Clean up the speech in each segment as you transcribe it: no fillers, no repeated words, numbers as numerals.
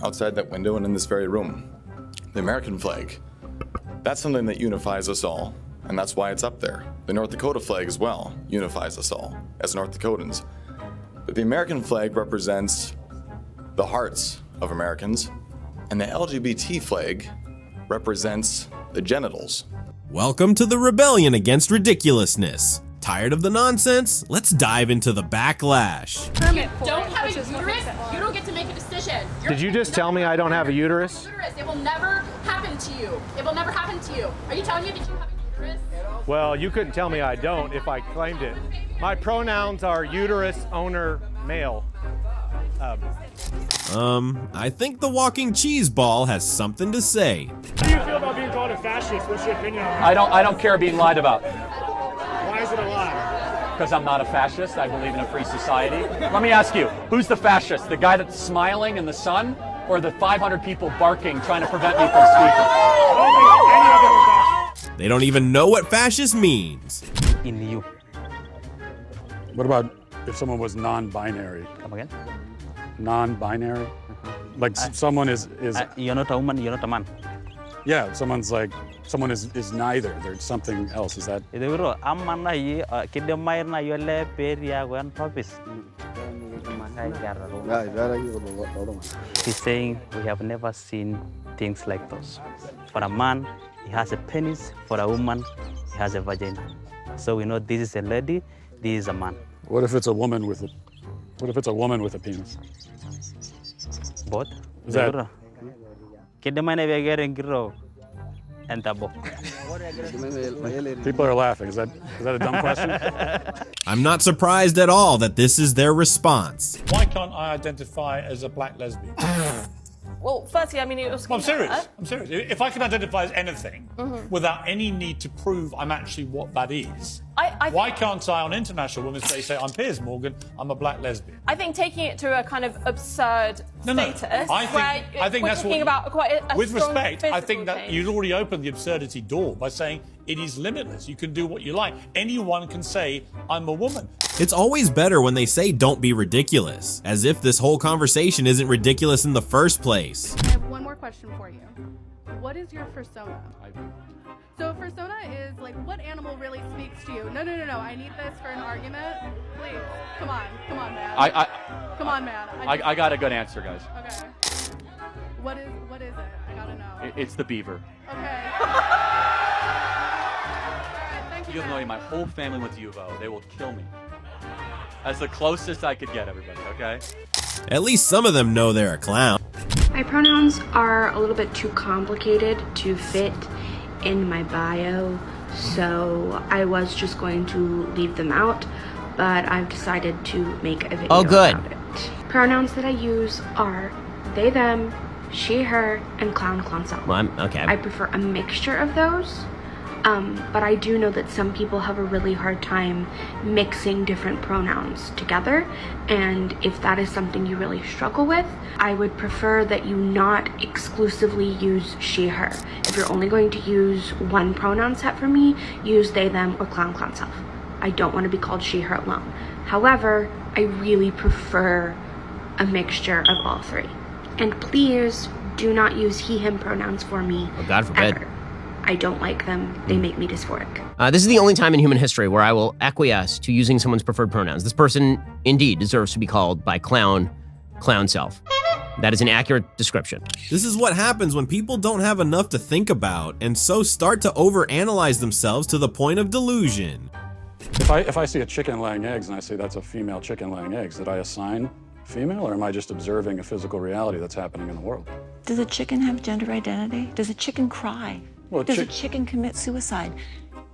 outside that window and in this very room. The American flag. That's something that unifies us all, and that's why it's up there. The North Dakota flag as well unifies us all as North Dakotans. But the American flag represents the hearts of Americans, and the LGBT flag represents the genitals. Welcome to the rebellion against ridiculousness. Tired of the nonsense? Let's dive into the backlash. You don't have a uterus, you don't get to make a decision. Did you just tell me I don't have a uterus? It will never happen to you. It will never happen to you. Are you telling me that you have a uterus? Well, you couldn't tell me I don't if I claimed it. My pronouns are uterus owner male. I think the walking cheese ball has something to say. How do you feel about being called a fascist? What's your opinion on that? I don't care being lied about. Why is it a lie? Because I'm not a fascist. I believe in a free society. Let me ask you, who's the fascist? The guy that's smiling in the sun, or the 500 people barking trying to prevent me from speaking? I don't think any of them are fascists. They don't even know what fascist means. In you. What about if someone was non-binary? Come again? Non-binary? Like someone is You're not a woman, you're not a man. yeah, someone's like, someone is neither. There's something else. Is that? Itu bro, aman na yi kide main na yo le peria wan topis. He's saying we have never seen things like those. For a man, he has a penis. For a woman, he has a vagina. So we know this is a lady, this is a man. What if it's a woman with a? What if it's a woman with a penis? Both. Is that? Kide main na begering giro. And tabo. People are laughing. Is that a dumb question? I'm not surprised at all that this is their response. Why can't I identify as a black lesbian? Well, firstly, I mean, it was. Well, I'm serious. I'm serious. If I can identify as anything without any need to prove I'm actually what that is, why can't I on International Women's Day say I'm Piers Morgan, I'm a black lesbian? I think taking it to a kind of absurd status. I think we're that's talking what. about quite a with strong respect, I think physical that change. you've already opened the absurdity door by saying it is limitless. You can do what you like. Anyone can say I'm a woman. It's always better when they say don't be ridiculous, as if this whole conversation isn't ridiculous in the first place. I have one more question for you. What is your fursona? So fursona is like, what animal really speaks to you? No. I need this for an argument. Please, come on, man. Come on, man. I got a good answer, guys. Okay. What is it? I gotta know. It's the beaver. Okay. Thank you. You have no idea, my whole family went to U of O. They will kill me. That's the closest I could get, everybody, okay? At least some of them know they're a clown. My pronouns are a little bit too complicated to fit in my bio, so I was just going to leave them out, but I've decided to make a video about it. Pronouns that I use are they, them, she, her, and clown, self. Well, I prefer a mixture of those, but I do know that some people have a really hard time mixing different pronouns together, and if that is something you really struggle with, I would prefer that you not exclusively use she, her. If you're only going to use one pronoun set for me, use they, them, or clown, self. I don't want to be called she, her alone. However, I really prefer a mixture of all three. And please do not use he, him pronouns for me. Oh, God forbid. Ever. I don't like them. They make me dysphoric. This is the only time in human history where I will acquiesce to using someone's preferred pronouns. This person indeed deserves to be called by clown self. That is an accurate description. This is what happens when people don't have enough to think about and so start to overanalyze themselves to the point of delusion. If I see a chicken laying eggs and I say that's a female chicken laying eggs, did I assign female, or am I just observing a physical reality that's happening in the world? Does a chicken have gender identity? Does a chicken cry? Well, Does a chicken commit suicide?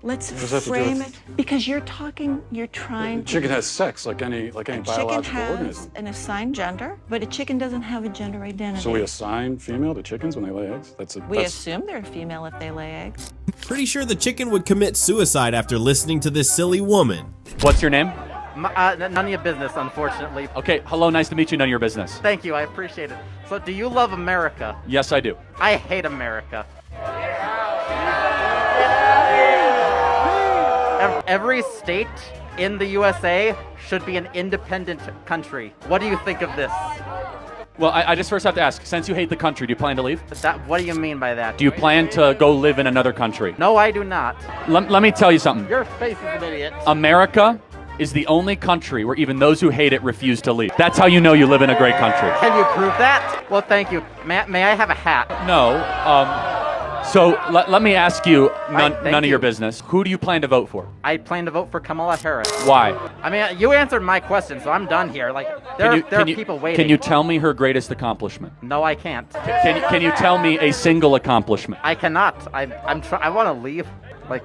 Let's What does that have to do frame with- it, because you're trying to... Chicken has sex like any biological chicken has organism. an assigned gender, but a chicken doesn't have a gender identity. So we assign female to chickens when they lay eggs? We assume they're female if they lay eggs. Pretty sure the chicken would commit suicide after listening to this silly woman. What's your name? None of your business, unfortunately. Okay, hello, nice to meet you, none of your business. Thank you, I appreciate it. So, do you love America? Yes, I do. I hate America. Every state in the USA should be an independent country. What do you think of this? Well, I just first have to ask, since you hate the country, do you plan to leave? What do you mean by that? Do you plan to go live in another country? No, I do not. Let me tell you something. Your face is an idiot. America is the only country where even those who hate it refuse to leave. That's how you know you live in a great country. Can you prove that? Well, thank you. May I have a hat? No. So let me ask you, none of your business. Who do you plan to vote for? I plan to vote for Kamala Harris. Why? I mean, you answered my question, so I'm done here. Like, there are people waiting. Can you tell me her greatest accomplishment? No, I can't. Can you tell me a single accomplishment? I cannot. I want to leave. Like.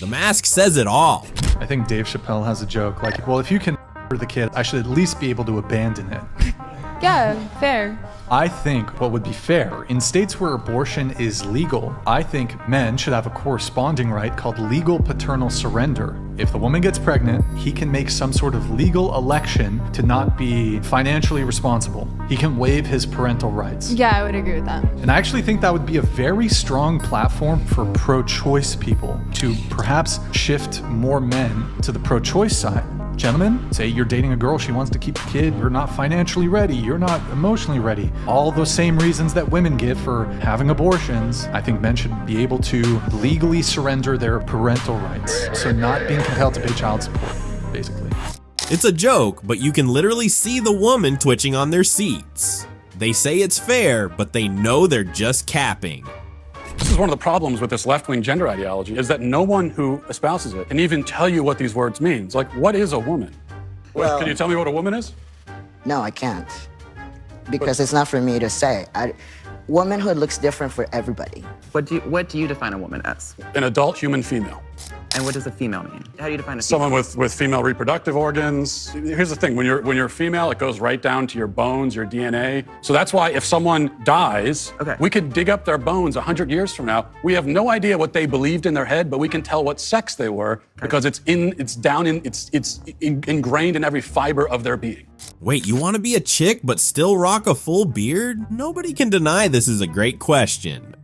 The mask says it all. I think Dave Chappelle has a joke like, well, if you can the kid, I should at least be able to abandon it. Yeah, fair. I think what would be fair, in states where abortion is legal, I think men should have a corresponding right called legal paternal surrender. If the woman gets pregnant, he can make some sort of legal election to not be financially responsible. He can waive his parental rights. Yeah, I would agree with that. And I actually think that would be a very strong platform for pro-choice people to perhaps shift more men to the pro-choice side. Gentlemen, say you're dating a girl, she wants to keep a kid, you're not financially ready, you're not emotionally ready. All those same reasons that women give for having abortions, I think men should be able to legally surrender their parental rights. So not being compelled to pay child support, basically. It's a joke, but you can literally see the woman twitching on their seats. They say it's fair, but they know they're just capping. This is one of the problems with this left-wing gender ideology, is that no one who espouses it can even tell you what these words mean. It's like, what is a woman? Well, can you tell me what a woman is? No, I can't. Because it's not for me to say. Womanhood looks different for everybody. What do you define a woman as? An adult human female. And what does a female mean? How do you define a female? Someone with female reproductive organs. Here's the thing, when you're female, it goes right down to your bones, your DNA. So that's why if someone dies, we could dig up their bones 100 years from now. We have no idea what they believed in their head, but we can tell what sex they were because it's ingrained in every fiber of their being. Wait, you want to be a chick but still rock a full beard? Nobody can deny this is a great question.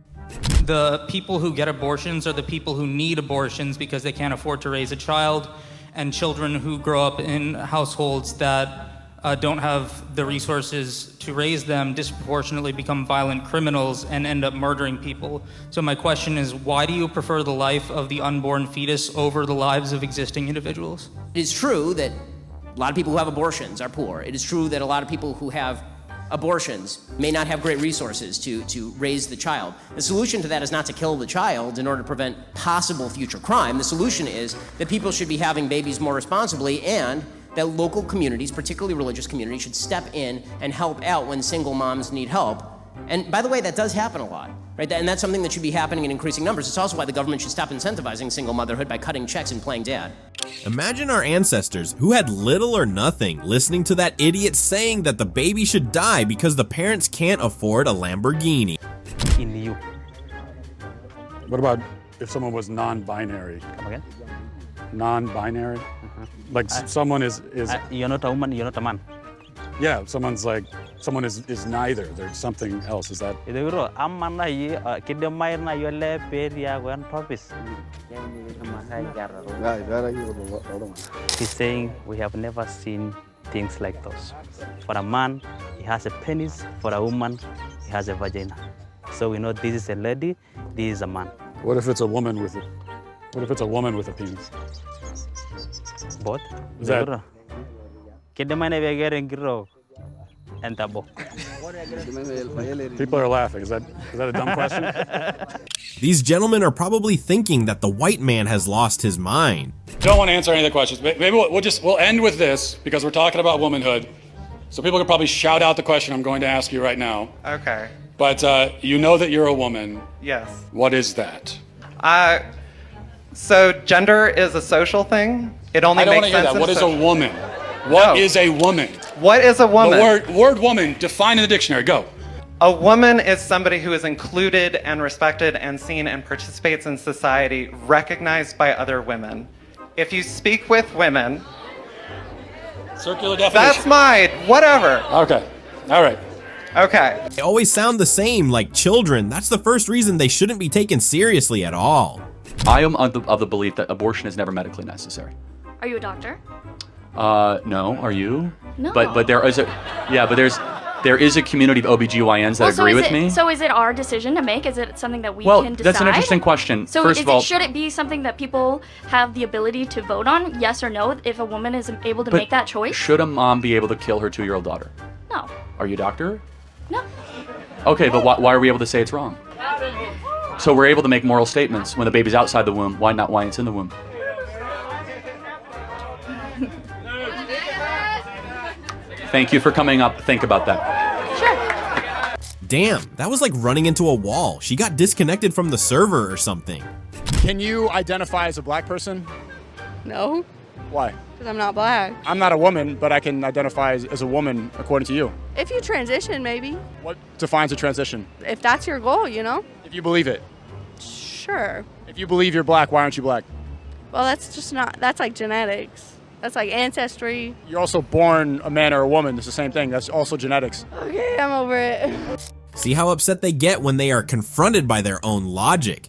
The people who get abortions are the people who need abortions because they can't afford to raise a child, and children who grow up in households that don't have the resources to raise them disproportionately become violent criminals and end up murdering people. So my question is, why do you prefer the life of the unborn fetus over the lives of existing individuals? It is true that a lot of people who have abortions are poor. It is true that a lot of people who have abortions may not have great resources to raise the child. The solution to that is not to kill the child in order to prevent possible future crime. The solution is that people should be having babies more responsibly, and that local communities, particularly religious communities, should step in and help out when single moms need help. And by the way, that does happen a lot, right? And that's something that should be happening in increasing numbers. It's also why the government should stop incentivizing single motherhood by cutting checks and playing dad. Imagine our ancestors, who had little or nothing, listening to that idiot saying that the baby should die because the parents can't afford a Lamborghini. In you. What about if someone was non-binary? Come again? Non-binary? Like someone is... You're not a woman, you're not a man. Yeah, someone is neither. There's something else. Is that? He's saying we have never seen things like those. For a man, he has a penis. For a woman, he has a vagina. So we know this is a lady, this is a man. What if it's a woman with a? What if it's a woman with a penis? Both. Is that? People are laughing. Is that a dumb question? These gentlemen are probably thinking that the white man has lost his mind. Don't want to answer any of the questions. Maybe we'll end with this because we're talking about womanhood. So people can probably shout out the question I'm going to ask you right now. Okay. But you know that you're a woman. Yes. What is that? So gender is a social thing. It only makes sense. I don't want to hear that. What is a woman? What is a woman? What is a woman? The word woman, define in the dictionary. Go. A woman is somebody who is included and respected and seen and participates in society, recognized by other women. If you speak with women... Circular definition. That's mine. Whatever. Okay. All right. Okay. They always sound the same, like children. That's the first reason they shouldn't be taken seriously at all. I am of the belief that abortion is never medically necessary. Are you a doctor? No, are you? No. But there is there is a community of OBGYNs that agree with me. So is it our decision to make? Is it something that we Well, can decide? that's an interesting question. So First of all, should it be something that people have the ability to vote on, yes or no, if a woman is able to but make that choice? should a mom be able to kill her 2-year-old daughter? No. Are you a doctor? No. Okay, but why are we able to say it's wrong? So we're able to make moral statements when the baby's outside the womb. Why not? Why it's in the womb? Thank you for coming up. Think about that. Damn, that was like running into a wall. She got disconnected from the server or something. Can you identify as a black person? No, Why? because I'm not black. I'm not a woman, but I can identify as a woman according to you. If you transition, maybe. What defines a transition? If that's your goal, you know? If you believe it. Sure. If you believe you're black, why aren't you black? Well, that's just not, that's like genetics. That's like ancestry. You're also born a man or a woman. It's the same thing. That's also genetics. Okay, I'm over it. See how upset they get when they are confronted by their own logic.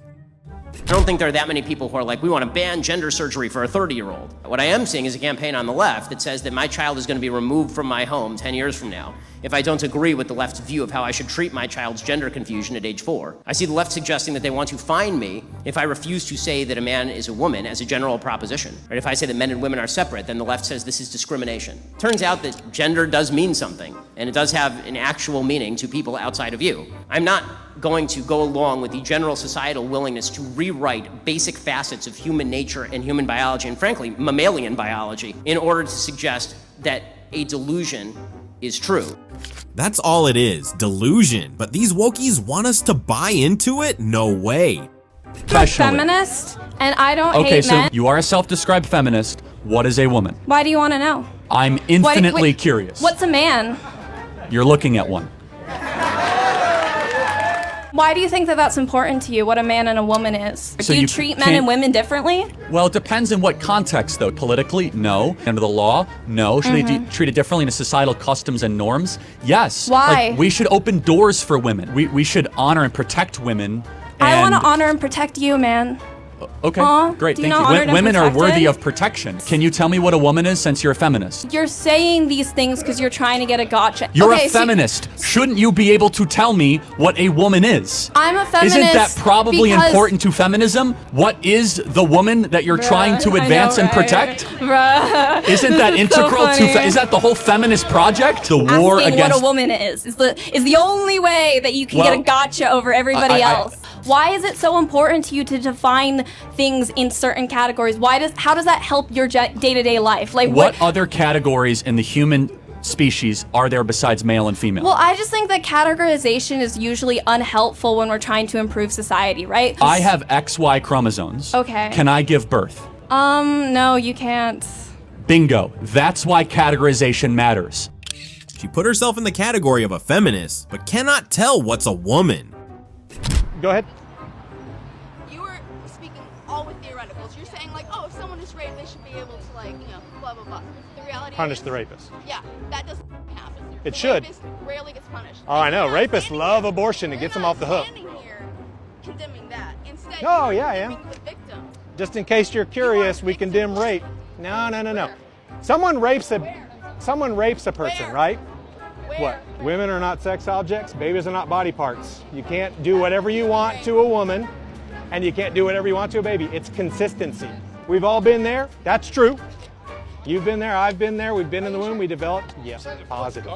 I don't think there are that many people who are like, we want to ban gender surgery for a 30-year-old. What I am seeing is a campaign on the left that says that my child is going to be removed from my home 10 years from now if I don't agree with the left's view of how I should treat my child's gender confusion at age 4. I see the left suggesting that they want to fine me if I refuse to say that a man is a woman as a general proposition. Or if I say that men and women are separate, then the left says this is discrimination. Turns out that gender does mean something, and it does have an actual meaning to people outside of you. I'm not going to go along with the general societal willingness to rewrite basic facets of human nature and human biology, and frankly, mammalian biology, in order to suggest that a delusion is true. That's all it is, delusion. But these wokies want us to buy into it? No way. I'm a feminist, and I don't Okay, hate so men. you are a self-described feminist. What is a woman? Why do you want to know? I'm infinitely curious. What's a man? You're looking at one. Why do you think that that's important to you, what a man and a woman is? So Do you you treat men can't- and women differently? Well, it depends in what context, though. Politically, no. Under the law, no. Should they be treated differently in societal customs and norms? Yes. Why? Like, we should open doors for women. We should honor and protect women. I want and- to honor and protect you, man. Okay, Aw, great. do you Thank not you. honor and Women are protected? worthy of protection. Can you tell me what a woman is since you're a feminist? You're saying these things because you're trying to get a gotcha. You're Okay, a so feminist. Shouldn't you be able to tell me what a woman is? I'm a feminist. Isn't that probably because- important to feminism? What is the woman that you're trying to Bruh, I advance know, and right? protect? Bruh. Isn't that This is so integral to? funny. Is that the whole feminist project? The war Asking against. what a woman is the only way that you can get a Well, gotcha over everybody I- else. Why is it so important to you to define things in certain categories? How does that help your day-to-day life? Like What other categories in the human species are there besides male and female? Well, I just think that categorization is usually unhelpful when we're trying to improve society, right? I have XY chromosomes. Okay. Can I give birth? No, you can't. Bingo. That's why categorization matters. She put herself in the category of a feminist, but cannot tell what's a woman. Go ahead. You were speaking all with theoreticals. You're saying like, oh, if someone is raped, they should be able to like, blah blah blah. The reality Punish is, the rapist. Yeah, that doesn't happen. It The should. rapist rarely gets punished. Oh, I know. Rapists love abortion. It gets them off the hook. Condemning that. Instead, Oh, you're yeah, I am. condemning the victim. Just in case you're curious, we condemn rape. No. Someone rapes a person, right? What? Women are not sex objects. Babies are not body parts. You can't do whatever you want to a woman, and you can't do whatever you want to a baby. It's consistency. We've all been there. That's true. You've been there. I've been there. We've been in the womb. We developed. Yes, positive.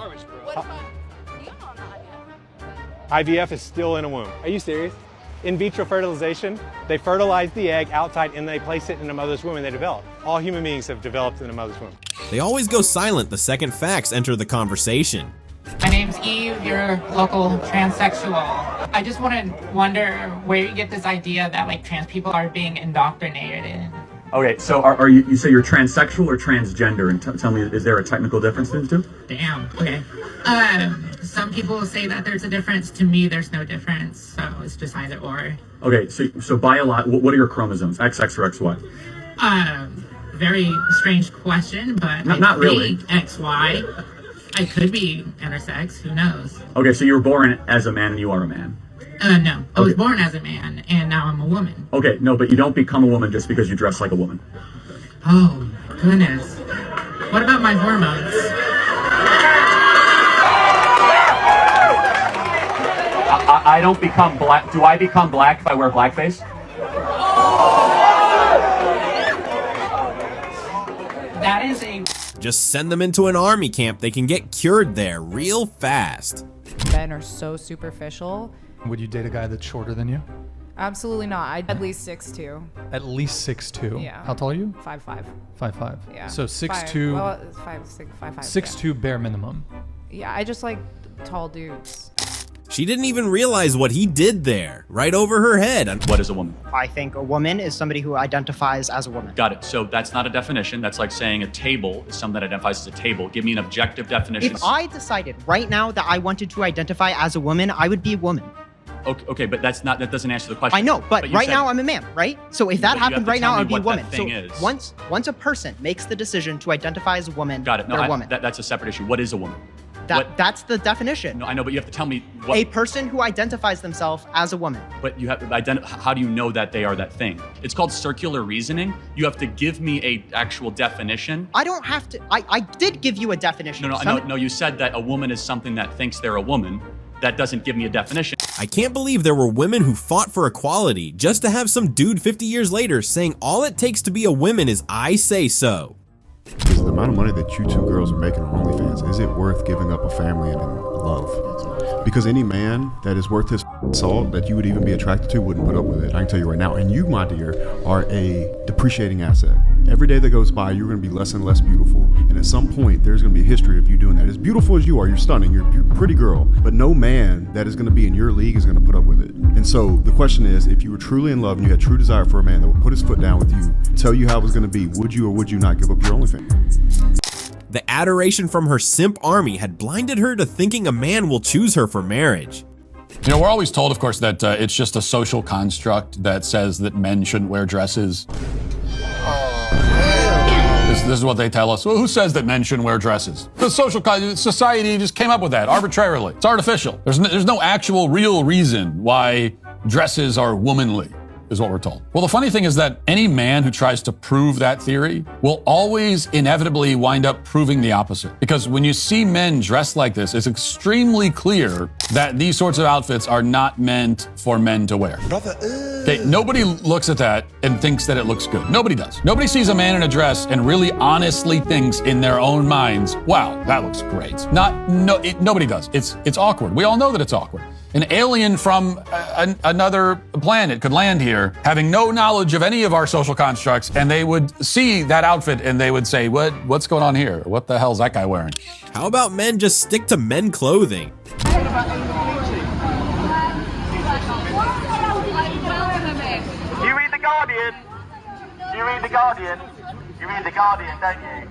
IVF is still in a womb. Are you serious? In vitro fertilization, they fertilize the egg outside and they place it in a mother's womb and they develop. All human beings have developed in a mother's womb. They always go silent the second facts enter the conversation. My name's Eve, you're local transsexual. I just wonder where you get this idea that like trans people are being indoctrinated. Okay, so are you say you're transsexual or transgender? And tell me, is there a technical difference between the two? Damn, okay. Some people say that there's a difference. To me, there's no difference, so it's just either or. Okay, so what are your chromosomes, XX or XY? Very strange question, but Not really. XY. I could be intersex, who knows? Okay, so you were born as a man and you are a man. No, I was born as a man, and now I'm a woman. Okay, no, but you don't become a woman just because you dress like a woman. Oh, goodness. What about my hormones? I don't become black. Do I become black if I wear blackface? That is a... Just send them into an army camp. They can get cured there real fast. Men are so superficial. Would you date a guy that's shorter than you? Absolutely not. I'd at least 6'2". At least 6'2". Yeah. How tall are you? 5'5". 5'5". Yeah. So 6'2". Well, 5'6", 5'5". 6'2" bare minimum. Yeah, I just like tall dudes. She didn't even realize what he did there, right over her head. What is a woman? I think a woman is somebody who identifies as a woman. Got it. So that's not a definition. That's like saying a table is something that identifies as a table. Give me an objective definition. If I decided right now that I wanted to identify as a woman, I would be a woman. Okay, but that doesn't answer the question. I know, but right now I'm a man, right? So if that happened right now, I'd be a woman. So once a person makes the decision to identify as a woman, got it. No, they're a woman. That's a separate issue. What is a woman? That's the definition. No, I know, but you have to tell me what. A person who identifies themselves as a woman. But you have to how do you know that they are that thing? It's called circular reasoning. You have to give me a actual definition. I don't have to. I did give you a definition. No. You said that a woman is something that thinks they're a woman. That doesn't give me a definition. I can't believe there were women who fought for equality just to have some dude 50 years later saying all it takes to be a woman is I say so. Because the amount of money that you two girls are making on OnlyFans, is it worth giving up a family and love? Because any man that is worth his salt that you would even be attracted to wouldn't put up with it. I can tell you right now. And you, my dear, are a depreciating asset. Every day that goes by, you're going to be less and less beautiful. And at some point, there's going to be a history of you doing that. As beautiful as you are, you're stunning, you're a pretty girl. But no man that is going to be in your league is going to put up with it. And so the question is, if you were truly in love and you had true desire for a man that would put his foot down with you, tell you how it was going to be, would you or would you not give up your OnlyFans? The adoration from her simp army had blinded her to thinking a man will choose her for marriage. You know, we're always told, of course, that it's just a social construct that says that men shouldn't wear dresses. This is what they tell us. Well, who says that men shouldn't wear dresses? The society just came up with that arbitrarily. It's artificial. There's no actual real reason why dresses are womanly, is what we're told. Well, the funny thing is that any man who tries to prove that theory will always inevitably wind up proving the opposite. Because when you see men dressed like this, it's extremely clear that these sorts of outfits are not meant for men to wear. Okay, nobody looks at that and thinks that it looks good. Nobody does. Nobody sees a man in a dress and really honestly thinks in their own minds, wow, that looks great. Nobody does. It's awkward. We all know that it's awkward. An alien from another planet could land here having no knowledge of any of our social constructs, and they would see that outfit and they would say, what's going on here? What the hell's that guy wearing? How about men just stick to men clothing? You read The Guardian? You read The Guardian? You read The Guardian, don't you?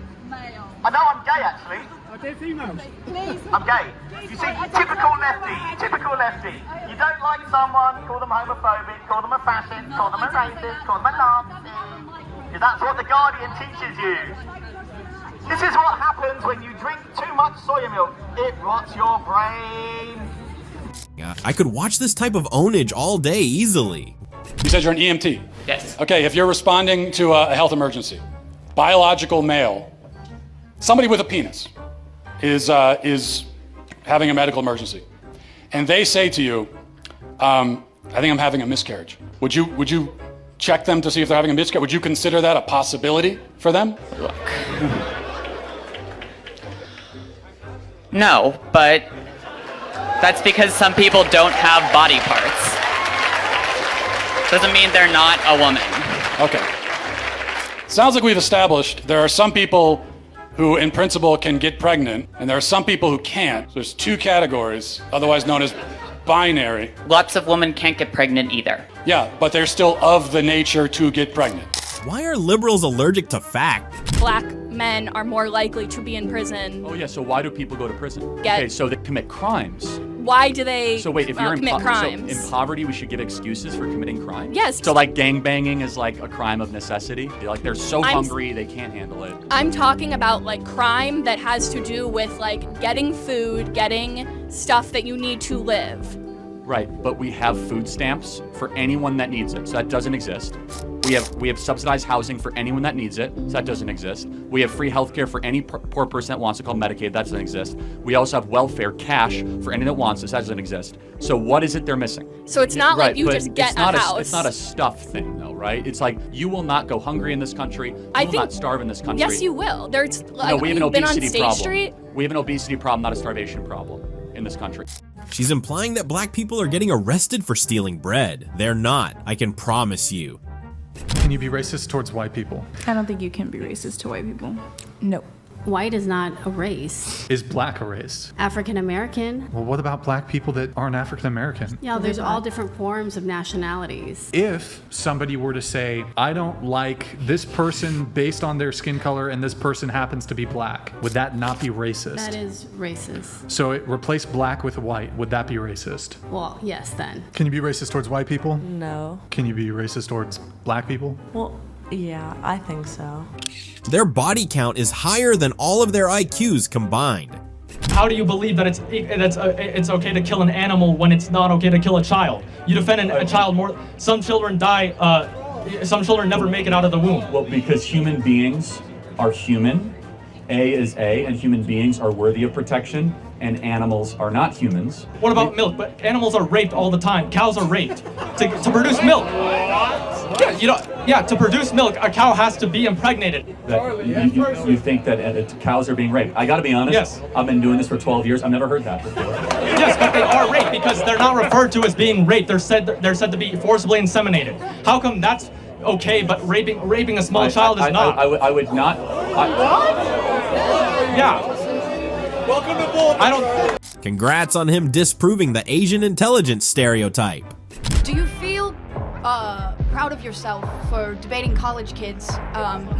I know I'm gay, actually. Okay, females. Please. I'm gay. You see, typical lefty. You don't like someone, call them homophobic, call them a fascist, call them a racist, call them a Nazi. Because that's what The Guardian teaches you. This is what happens when you drink too much soya milk. It rots your brain. I could watch this type of ownage all day easily. You said you're an EMT? Yes. Okay, if you're responding to a health emergency, biological male, somebody with a penis is having a medical emergency, and they say to you, I think I'm having a miscarriage. Would you check them to see if they're having a miscarriage? Would you consider that a possibility for them? Look. No, but that's because some people don't have body parts. Doesn't mean they're not a woman. Okay. Sounds like we've established there are some people who in principle can get pregnant, and there are some people who can't. So there's two categories, otherwise known as binary. Lots of women can't get pregnant either. Yeah, but they're still of the nature to get pregnant. Why are liberals allergic to fact? Black men are more likely to be in prison. Oh yeah, so why do people go to prison? Get- Okay, so they commit crimes. Why do they So wait, if you're commit crimes? So in poverty, we should give excuses for committing crimes? Yes. So like gangbanging is like a crime of necessity? Like they're so hungry they can't handle it. I'm talking about like crime that has to do with like getting food, getting stuff that you need to live. Right, but we have food stamps for anyone that needs it, so that doesn't exist. We We have subsidized housing for anyone that needs it. So that doesn't exist. We have free healthcare for any poor person that wants it, called Medicaid. That doesn't exist. We also have welfare, cash, for anyone that wants it. So that doesn't exist. So what is it they're missing? So it's not like you just get a house. It's not a stuff thing, though, right? It's like you will not go hungry in this country. You will not starve in this country. Yes, you will. There's like, we have an obesity problem. Street? We have an obesity problem, not a starvation problem in this country. She's implying that black people are getting arrested for stealing bread. They're not, I can promise you. Can you be racist towards white people? I don't think you can be racist to white people. No. White is not a race. Is black a race? African American. Well, what about black people that aren't African American? Yeah, there's all different forms of nationalities. If somebody were to say, I don't like this person based on their skin color and this person happens to be black, would that not be racist? That is racist. So it replace black with white, would that be racist? Well, yes, then. Can you be racist towards white people? No. Can you be racist towards black people? Well, yeah, I think so. Their body count is higher than all of their IQs combined. How do you believe that it's okay to kill an animal when it's not okay to kill a child? You defend a child more. Some children die. Some children never make it out of the womb. Well, because human beings are human. A is A, and human beings are worthy of protection, and animals are not humans. What about milk? But animals are raped all the time. Cows are raped to produce milk. Yeah, to produce milk, a cow has to be impregnated. You think that cows are being raped? I gotta be honest. Yes. I've been doing this for 12 years. I've never heard that before. Yes, but they are raped because they're not referred to as being raped. They're said to be forcibly inseminated. How come that's okay, but raping a small child is not? I would not. Yeah. Welcome to Bull. I don't. Congrats on him disproving the Asian intelligence stereotype. Do you feel proud of yourself for debating college kids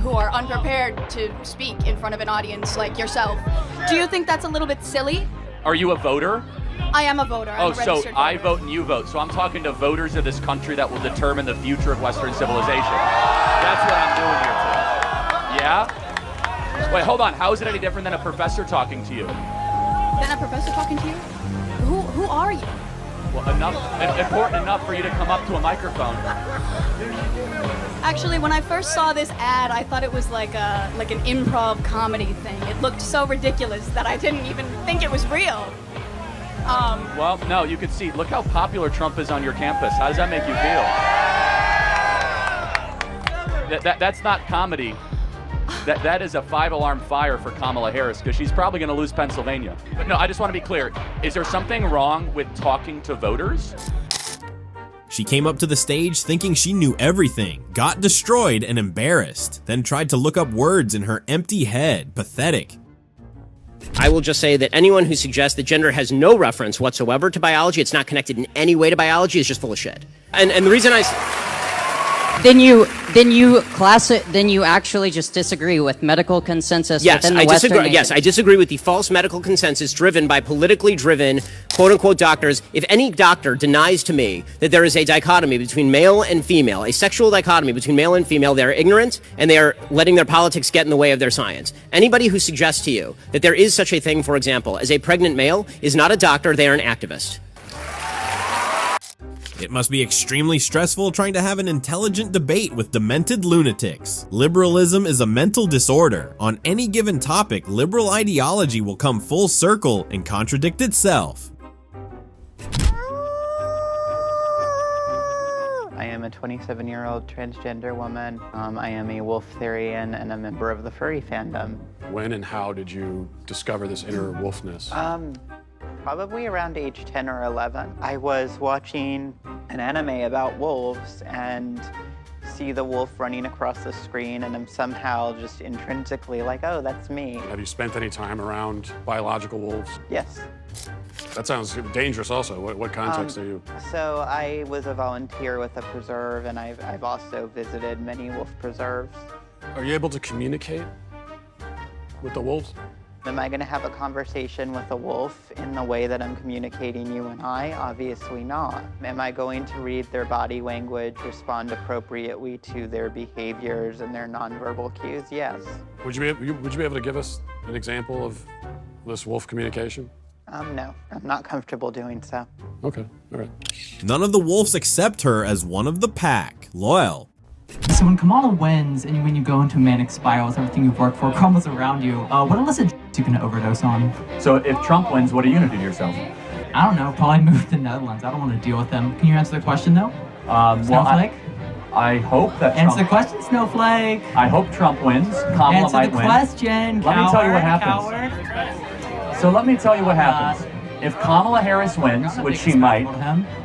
who are unprepared to speak in front of an audience like yourself? Do you think that's a little bit silly? Are you a voter? I am a voter. I'm a So registered I voter. vote and you vote. So I'm talking to voters of this country that will determine the future of Western civilization. That's what I'm doing here today. Yeah? Wait, hold on. How is it any different than a professor talking to you? Then a professor talking to you? Who are you? Well, important enough for you to come up to a microphone. Actually, when I first saw this ad, I thought it was like an improv comedy thing. It looked so ridiculous that I didn't even think it was real. Well, no, you can see. Look how popular Trump is on your campus. How does that make you feel? That's not comedy. That is a 5-alarm fire for Kamala Harris because she's probably going to lose Pennsylvania. But no, I just want to be clear. Is there something wrong with talking to voters? She came up to the stage thinking she knew everything, got destroyed and embarrassed, then tried to look up words in her empty head. Pathetic. I will just say that anyone who suggests that gender has no reference whatsoever to biology, it's not connected in any way to biology, is just full of shit. And the reason Then you actually just disagree with medical consensus within the Western nation. Yes, I disagree with the false medical consensus driven by politically driven, quote-unquote, doctors. If any doctor denies to me that there is a dichotomy between male and female, a sexual dichotomy between male and female, they are ignorant and they are letting their politics get in the way of their science. Anybody who suggests to you that there is such a thing, for example, as a pregnant male is not a doctor, they are an activist. It must be extremely stressful trying to have an intelligent debate with demented lunatics. Liberalism is a mental disorder. On any given topic, liberal ideology will come full circle and contradict itself. I am a 27-year-old transgender woman. I am a wolf theorian and a member of the Furry fandom. When and how did you discover this inner wolfness? Probably around age 10 or 11. I was watching an anime about wolves and see the wolf running across the screen, and I'm somehow just intrinsically like, oh, that's me. Have you spent any time around biological wolves? Yes. That sounds dangerous also. What context are you? So I was a volunteer with a preserve, and I've also visited many wolf preserves. Are you able to communicate with the wolves? Am I going to have a conversation with a wolf in the way that I'm communicating you and I? Obviously not. Am I going to read their body language, respond appropriately to their behaviors and their nonverbal cues? Yes. Would you be able to give us an example of this wolf communication? No, I'm not comfortable doing so. Okay, all right. None of the wolves accept her as one of the pack. Loyal. So when Kamala wins and when you go into manic spirals, everything you've worked for crumbles around you, what illicit you can overdose on? So if Trump wins, what are you gonna do to yourself? I don't know, probably move to the Netherlands. I don't want to deal with them. Can you answer the question though? Snowflake? I hope that Answer the question, Snowflake. I hope Trump wins. Kamala Answer might the win. question, Let me tell you what happens. Coward. So let me tell you what happens. If Kamala Harris wins, which she might,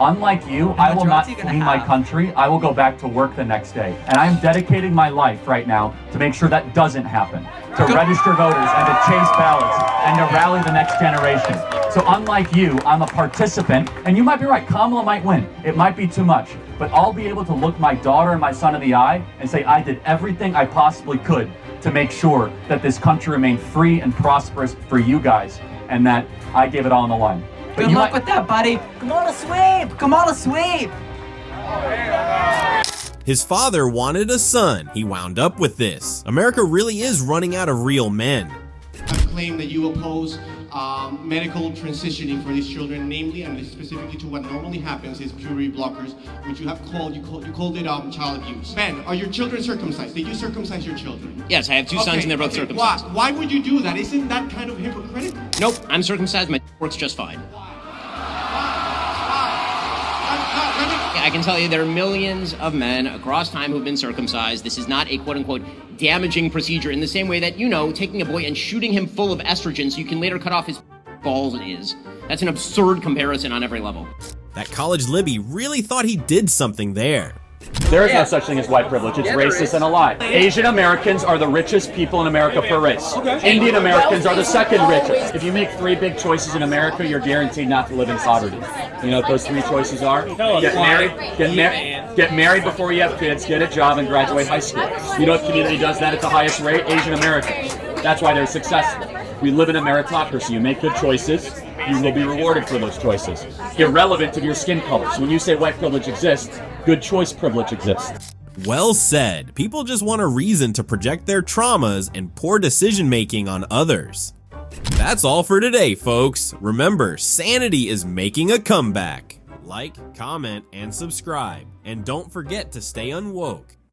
unlike you, I will not flee my country. I will go back to work the next day. And I'm dedicating my life right now to make sure that doesn't happen. To register voters and to chase ballots and to rally the next generation. So unlike you, I'm a participant, and you might be right, Kamala might win. It might be too much, but I'll be able to look my daughter and my son in the eye and say I did everything I possibly could to make sure that this country remained free and prosperous for you guys, and that I gave it all on the line. But Good luck with that, buddy. Kamala sweep! Kamala sweep! His father wanted a son. He wound up with this. America really is running out of real men. I've claimed that you oppose medical transitioning for these children, namely and specifically to what normally happens is puberty blockers, which you have called you called it child abuse. Ben, are your children circumcised? Did you circumcise your children? Yes, I have two sons and they're both circumcised. Why would you do that? Isn't that kind of hypocritical? Nope, I'm circumcised. My works just fine. I can tell you there are millions of men across time who've been circumcised. This is not a quote-unquote damaging procedure in the same way that, taking a boy and shooting him full of estrogen so you can later cut off his balls is. That's an absurd comparison on every level. That college Libby really thought he did something there. There is no such thing as white privilege. It's racist and a lie. Asian Americans are the richest people in America per race. Indian Americans are the second richest. If you make 3 big choices in America, you're guaranteed not to live in poverty. You know what those 3 choices are? Get married before you have kids, get a job, and graduate high school. You know what community does that at the highest rate? Asian Americans. That's why they're successful. We live in a meritocracy. You make good choices, you will be rewarded for those choices, irrelevant of your skin color. So when you say white privilege exists, good choice privilege exists. Well said. People just want a reason to project their traumas and poor decision making on others. That's all for today, folks. Remember, sanity is making a comeback. Like, comment, and subscribe. And don't forget to stay unwoke.